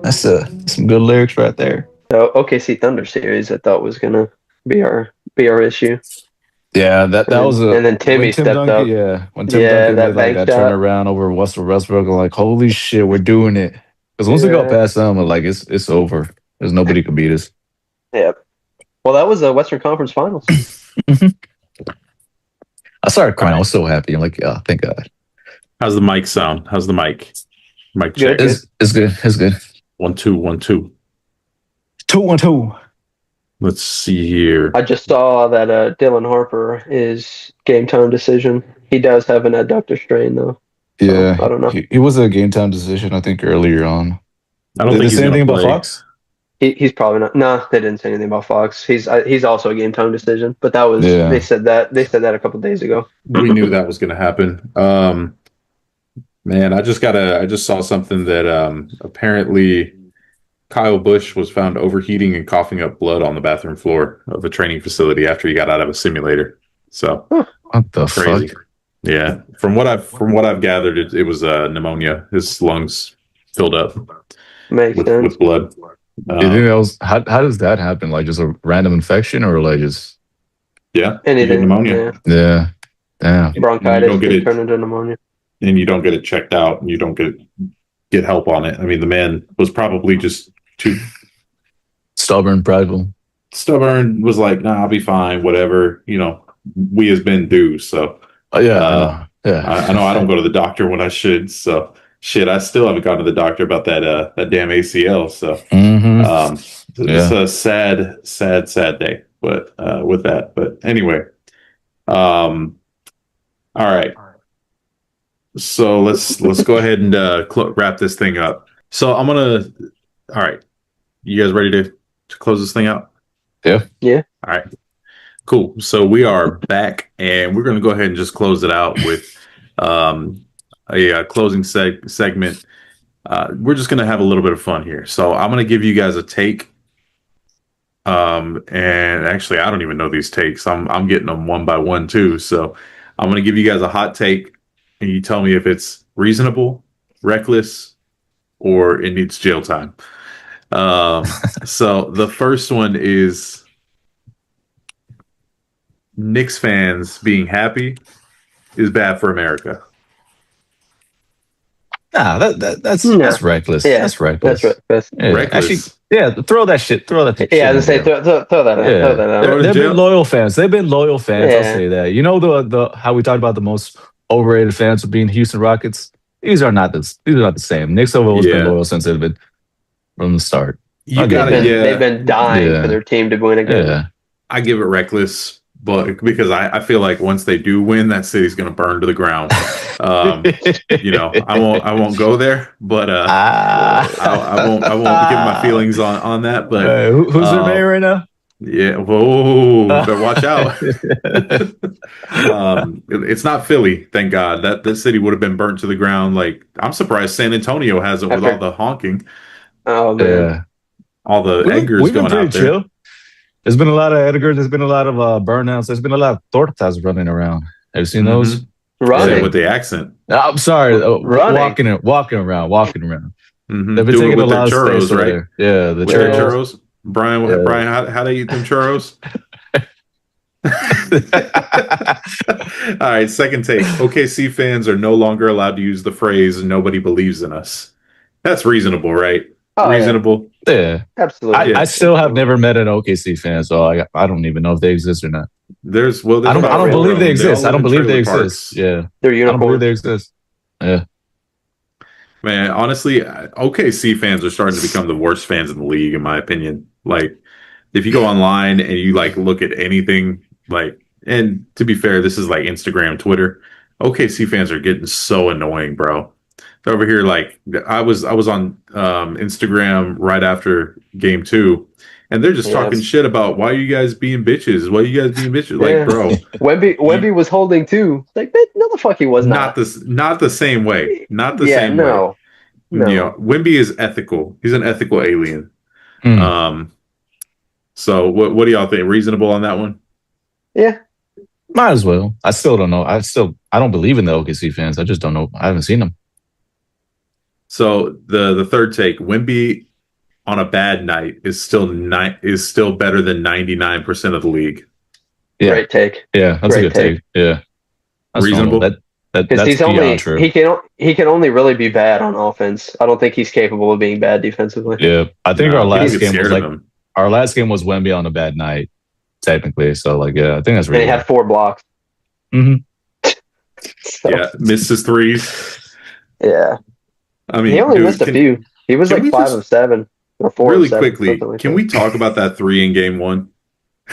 that's some good lyrics right there. So OKC Thunder series, I thought was gonna be our issue. Yeah, that was and then Timmy stepped up. Yeah, when Tim Duncan did like that turnaround over Russell Westbrook, I'm like, holy shit, we're doing it. Because once we go past them, like it's over. There's nobody could beat us. Yeah. Well, that was the Western Conference Finals. I started crying. I was so happy. I'm like, yeah, thank God. How's the mic sound? How's the mic? Mic check. It's good. It's good. 1 2 1 2. 2 1 2. Let's see here. I just saw that Dylan Harper is game time decision. He does have an adductor strain though. So, Yeah, I don't know. He was a game time decision, I think, earlier on. I don't Did think they say anything about Fox? He's probably not. No, they didn't say anything about Fox. He's also a game time decision. But that was they said that a couple days ago. We knew that was going to happen. Man, I just saw something that apparently Kyle Busch was found overheating and coughing up blood on the bathroom floor of a training facility after he got out of a simulator. So what the crazy. fuck? Yeah, from what I've gathered, it was pneumonia. His lungs filled up with blood. You think that was how does that happen? Like just a random infection or like just anything pneumonia? Yeah. Damn. Bronchitis can turn into pneumonia. And you don't get it checked out, and you don't get help on it. I mean, the man was probably just too stubborn, prideful. Stubborn, was like, nah, I'll be fine, whatever. You know, we as men do. So I know. I know I don't go to the doctor when I should. So shit, I still haven't gone to the doctor about that damn ACL. So it's a sad day. But with that, but anyway, all right. So let's go ahead and wrap this thing up. So all right. You guys ready to close this thing out? Yeah. All right. Cool. So we are back, and we're going to go ahead and just close it out with a closing segment. We're just going to have a little bit of fun here. So I'm going to give you guys a take. And actually, I don't even know these takes. I'm getting them one by one too. So I'm going to give you guys a hot take, and you tell me if it's reasonable, reckless, or it needs jail time. So the first one is Knicks fans being happy is bad for America. Nah, that's reckless. Yeah, that's reckless. That's reckless. Actually, throw that shit. Throw that. Yeah, I was gonna say throw that out. Yeah. Throw that out. They've been loyal fans. They've been loyal fans. Yeah. I'll say that. You know the how we talked about the most overrated fans of being Houston Rockets. These are not the same. Knicks have always been loyal since they've been from the start. They've been dying for their team to win again. Yeah. I give it reckless, but because I feel like once they do win, that city's going to burn to the ground. You know, I won't go there, but I won't give my feelings on that. But who's their mayor right now? Yeah, whoa, better watch out. It's not Philly, thank God. That city would have been burnt to the ground. Like, I'm surprised San Antonio has it with all the honking. Oh man. Yeah. All the Edgars going out there. Chill. There's been a lot of Edgars. There's been a lot of burnouts. There's been a lot of tortas running around. Have you seen those? Running with the accent. I'm sorry. Walking around. Mm-hmm. They've been taking a lot of churros, space right? there. Yeah, the churros. Brian, how they eat them churros? All right, second take. OKC fans are no longer allowed to use the phrase "nobody believes in us." That's reasonable, right? Reasonable. Yeah, absolutely. I still have never met an OKC fan, so I don't even know if they exist or not. I don't believe they exist. I don't believe they exist. Yeah, they're unicorns. I don't believe they exist. Yeah. Man, honestly, OKC fans are starting to become the worst fans in the league, in my opinion. Like, if you go online and you like look at anything like, and to be fair, this is like Instagram, Twitter. OKC fans are getting so annoying, bro. They're over here, like I was on Instagram right after game 2, and they're just talking shit about why you guys being bitches. Why you guys being bitches? Like, bro, Wemby was holding too. Like, no, the fuck he was not. Not the same way. Not the same way. No. You know, Wemby is ethical. He's an ethical alien. So what do y'all think? Reasonable on that one? Yeah. Might as well. I still don't know. I don't believe in the OKC fans. I just don't know. I haven't seen them. So the third take, Wemby on a bad night is still better than 99% of the league. Yeah. Great take. Yeah, that's Great a good take. Yeah. That's reasonable. That's he's beyond true. He can only really be bad on offense. I don't think he's capable of being bad defensively. Yeah. I think our last game was like him. Our last game was Wemby on a bad night, technically. So like, yeah, I think that's really. And he had 4 blocks. So. Yeah, missed his threes. Yeah. I mean, he only missed a few. He was like 5 of 7 or 4 really of 7. Quickly, like can we talk about that 3 in game 1?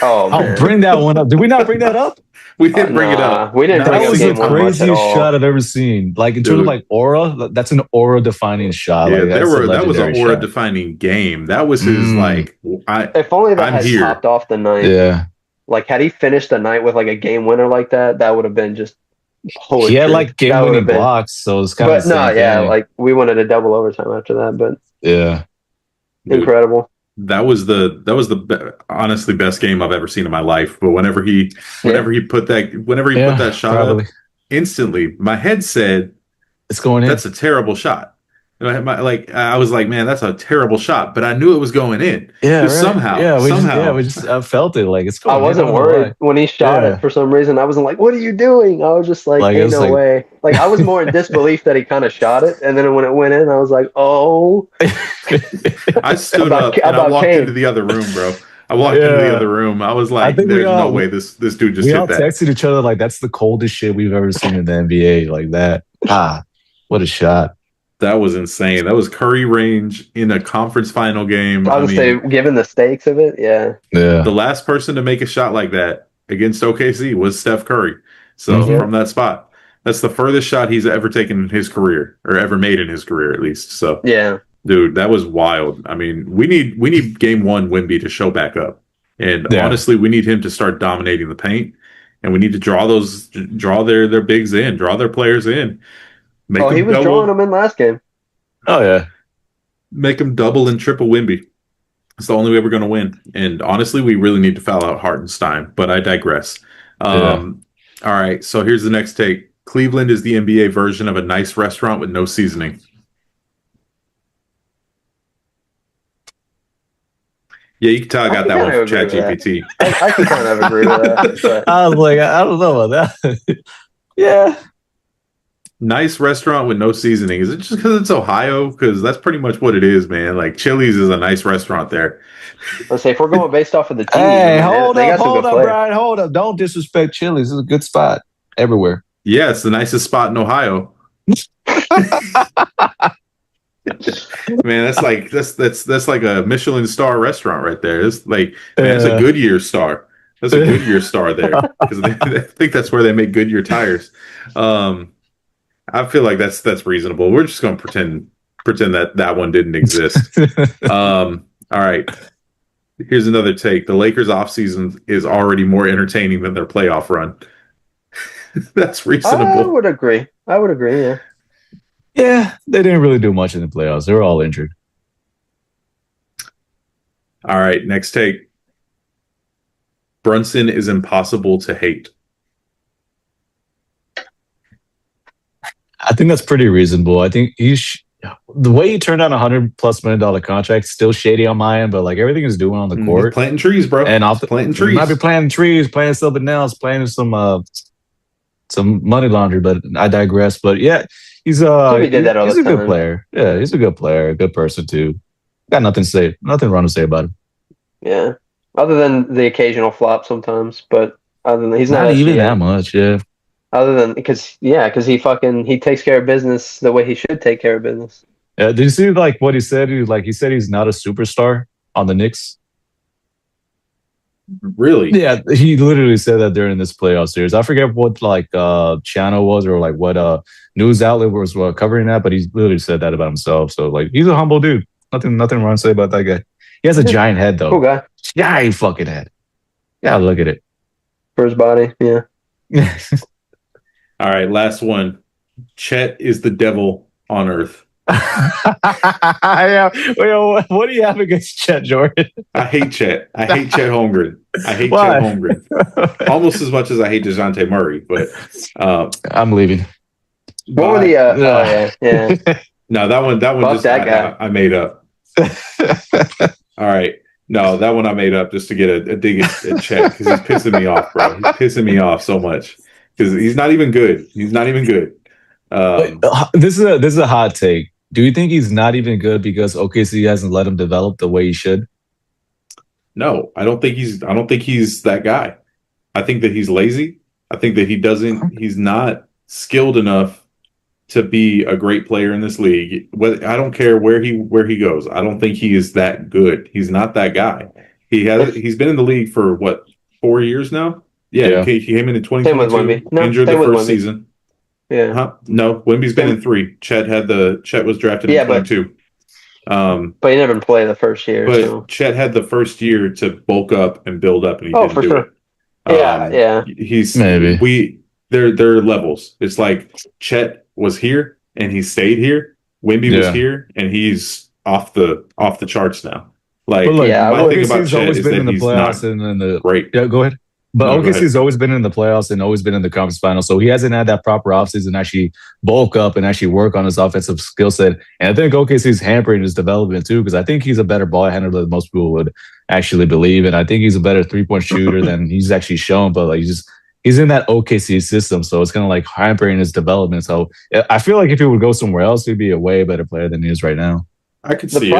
Oh, man. Bring that one up. Did we not bring that up? We didn't bring it up. We didn't bring that up was game the 1 craziest shot I've ever seen. Like in terms of like aura, that's an aura-defining shot. Yeah, like, that was an aura-defining game. That was his like. If only that had topped off the night. Yeah. Like had he finished the night with like a game winner like that, that would have been just. Poetry. He had like game-winning blocks, so it's kind of. But no, yeah, like we wanted a double overtime after that, but yeah, incredible. That was the honestly best game I've ever seen in my life. But whenever he put that shot up, instantly my head said, "It's going in." That's a terrible shot. I was like, man, that's a terrible shot, but I knew it was going in. Yeah, somehow. I felt it. Like it's going. I wasn't worried when he shot it for some reason. I wasn't like, "What are you doing?" I was just like ain't no way. Like I was more in disbelief that he kind of shot it, and then when it went in, I was like, "Oh." I stood up and I walked into the other room, bro. I walked into the other room. I was like, "There's no way this dude just hit that." We all texted each other like, "That's the coldest shit we've ever seen in the NBA." Like that. What a shot. That was insane. That was Curry range in a conference final game. I would say, given the stakes of it, yeah. The last person to make a shot like that against OKC was Steph Curry. So from that spot, that's the furthest shot he's ever taken in his career, or ever made in his career, at least. So yeah, dude, that was wild. I mean, we need game 1 Wemby to show back up, and honestly, we need him to start dominating the paint, and we need to draw their bigs in, draw their players in. He was drawing them in last game. Oh, yeah. Make them double and triple Wemby. It's the only way we're going to win. And honestly, we really need to foul out Hartenstein, but I digress. All right, so here's the next take. Cleveland is the NBA version of a nice restaurant with no seasoning. Yeah, you can tell I got that one from ChatGPT. I can kind of agree with that. But. I was like, I don't know about that. Yeah. Nice restaurant with no seasoning. Is it just because it's Ohio? Because that's pretty much what it is, man. Like Chili's is a nice restaurant there. Let's say if we're going based off of the team. Hey, hold up, Brian. Hold up. Don't disrespect Chili's. It's a good spot everywhere. Yeah, it's the nicest spot in Ohio. Man, that's like a Michelin star restaurant right there. It's like it's a Goodyear star. That's a Goodyear star there because I think that's where they make Goodyear tires. I feel like that's reasonable. We're just going to pretend that one didn't exist. All right. Here's another take. The Lakers offseason is already more entertaining than their playoff run. That's reasonable. I would agree. Yeah. Yeah, they didn't really do much in the playoffs. They were all injured. All right, next take. Brunson is impossible to hate. I think that's pretty reasonable. I think the way he turned down $100+ million contract still shady on my end, but like everything he's doing on the court, he's planting trees, bro, and planting trees. He might be planting trees, planting something else, planting some money laundry. But I digress. But yeah, he's a good player. Yeah, he's a good player, a good person too. Got nothing to say, nothing wrong to say about him. Yeah, other than the occasional flop sometimes, but other than he's not even that much. Yeah. Other than because he takes care of business the way he should take care of business. Did you see like what he said? He said he's not a superstar on the Knicks. Really? Yeah, he literally said that during this playoff series. I forget what channel was or like what news outlet was covering that, but he literally said that about himself. So like he's a humble dude. Nothing wrong to say about that guy. He has a giant head though. Cool guy. Giant fucking head. Yeah, look at it. For his body, yeah. All right, last one. Chet is the devil on earth. Yeah. Wait, what do you have against Chet, Jordan? I hate Chet. I hate Chet Holmgren. I hate Why? Chet Holmgren. Almost as much as I hate DeJounte Murray, but I'm leaving. What were the yeah. No, that one Fuck just that guy. I made up. All right. No, that one I made up just to get a dig at Chet because he's pissing me off, bro. He's pissing me off so much because he's not even good. He's not even good. This is a hot take. Do you think he's not even good because OKC hasn't let him develop the way he should? No, I don't think he's that guy. I think that he's lazy. I think that he's not skilled enough to be a great player in this league. I don't care where he goes. I don't think he is that good. He's not that guy. He's been in the league for what, 4 years now? Yeah. He came in 2022, injured the first season. Yeah. No, Wemby's been in 3. Chet was drafted in 22. But he never played the first year. But so. Chet had the first year to bulk up and build up, and he didn't do it. Yeah. He's maybe there are levels. It's like Chet was here and he stayed here. Wemby was here and he's off the charts now. Like, my thing about Chet is that he's not great. Yeah, go ahead. But OKC's always been in the playoffs and always been in the conference final, so he hasn't had that proper offseason actually bulk up and actually work on his offensive skill set. And I think OKC's hampering his development too, because I think he's a better ball handler than most people would actually believe, and I think he's a better 3-point shooter than he's actually shown. But like he's in that OKC system, so it's kind of like hampering his development. So I feel like if he would go somewhere else, he'd be a way better player than he is right now. I could see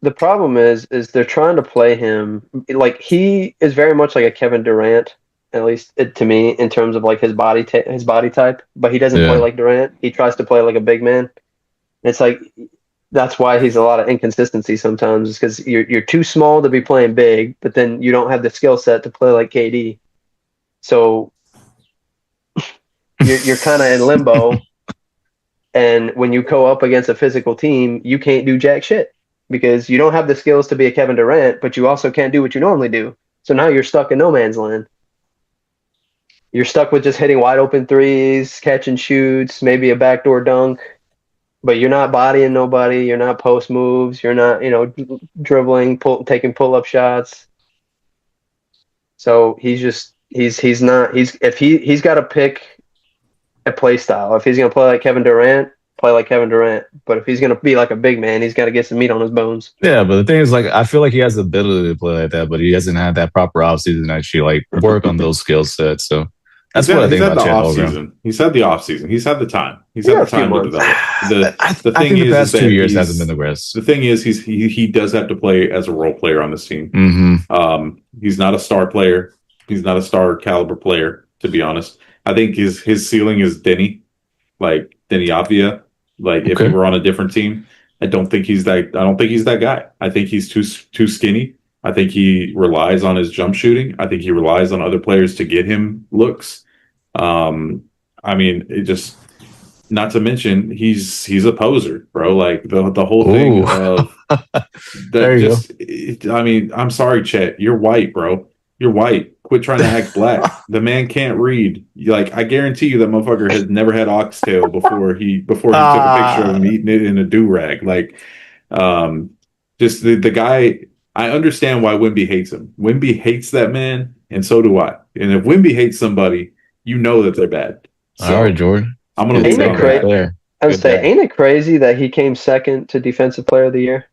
the problem is they're trying to play him like he is very much like a Kevin Durant, at least to me, in terms of like his body type. But he doesn't play like Durant. He tries to play like a big man. It's like that's why he's a lot of inconsistency sometimes, is because you're too small to be playing big, but then you don't have the skill set to play like KD. So you're kind of in limbo. And when you go up against a physical team, you can't do jack shit because you don't have the skills to be a Kevin Durant, but you also can't do what you normally do. So now you're stuck in no man's land. You're stuck with just hitting wide open threes, catch and shoots, maybe a backdoor dunk, but you're not bodying nobody. You're not post moves. You're not, dribbling, taking pull-up shots. So he's got to pick a play style. If he's going to play like Kevin Durant, play like Kevin Durant. But if he's going to be like a big man, he's got to get some meat on his bones. Yeah, but the thing is, like, I feel like he has the ability to play like that, but he hasn't had that proper offseason to actually like work on those skill sets. So that's what I think about Chet Holmgren. He's had the offseason. He's had the time. He's had the time to develop. The thing is, the past 2 years hasn't been the best. The thing is, he does have to play as a role player on this team. Mm-hmm. He's not a star player. He's not a star caliber player, to be honest. I think his ceiling is Denny Avdia. Like if he were on a different team, I don't think he's that guy. I think he's too skinny. I think he relies on his jump shooting. I think he relies on other players to get him looks. I mean, it just, not to mention he's a poser, bro. Like the whole thing of that. I mean, I'm sorry, Chet. You're white, bro. You're white. Quit trying to act black. The man can't read. Like, I guarantee you that motherfucker has never had oxtail before he took a picture of him eating it in a do-rag. Like, just the guy, I understand why Wemby hates him. Wemby hates that man, and so do I. And if Wemby hates somebody, you know that they're bad. So, all right, Jordan. I'm going to ain't it crazy that he came second to Defensive Player of the Year?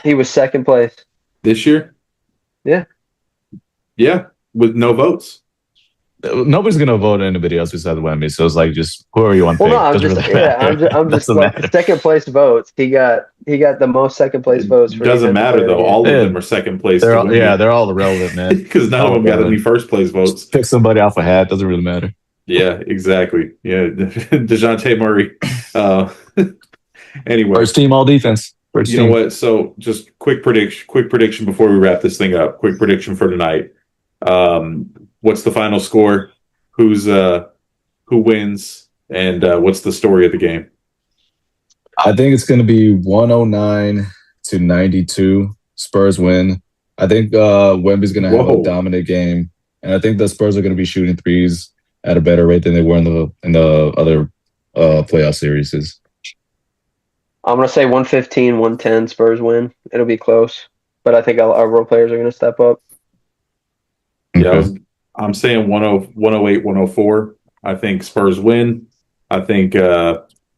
He was second place. This year? Yeah. Yeah, with no votes. Nobody's gonna vote anybody else besides Wemby. So it's like, just whoever you want to pick. I'm just like second place votes. He got the most second place votes. It doesn't matter though. All of them are second place. They're all irrelevant, man. Because none of them got any first place votes. Pick somebody off a hat. Doesn't really matter. Yeah, exactly. Yeah, DeJounte Murray. Anyway, first team all defense. You know what? So just quick prediction before we wrap this thing up. Quick prediction for tonight. What's the final score? Who wins? And what's the story of the game? I think it's going to be 109-92. Spurs win. I think Wemby's going to have a dominant game, and I think the Spurs are going to be shooting threes at a better rate than they were in the other playoff series. I'm going to say 115-110 Spurs win. It'll be close, but I think our role players are going to step up. Yeah, I'm saying 108-104. I think Spurs win. I think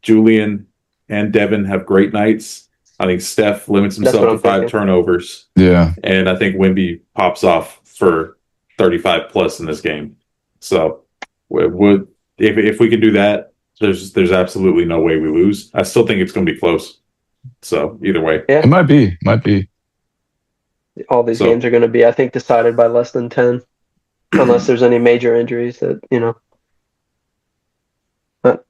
Julian and Devin have great nights. I think Steph limits himself to 5 turnovers. Yeah. And I think Wemby pops off for 35 plus in this game. So if we can do that, there's absolutely no way we lose. I still think it's going to be close. So either way. Yeah. It might be. All these games are going to be, I think, decided by less than 10. Unless there's any major injuries that, but,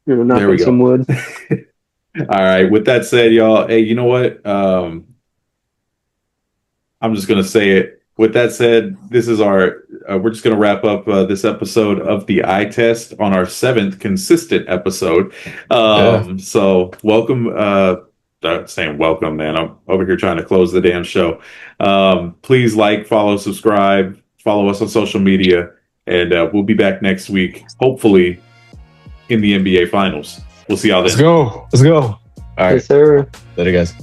there we go. Some wood. All right. With that said, y'all, hey, you know what? I'm just going to say it. With that said, this is we're just going to wrap up this episode of the Eye Test on our 7th consistent episode. So welcome, saying welcome, man. I'm over here trying to close the damn show. Please follow, subscribe, follow us on social media, and we'll be back next week, hopefully in the NBA Finals. We'll see y'all then. Let's go. All right. Yes, sir. Later, guys.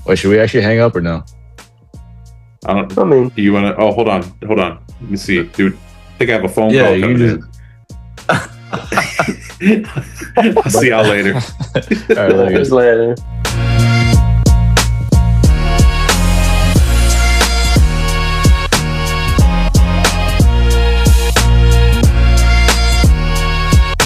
Wait, should we actually hang up or no? Do you want to? Oh, hold on. Let me see, dude. I think I have a phone call coming in. I'll see y'all later. All right, later.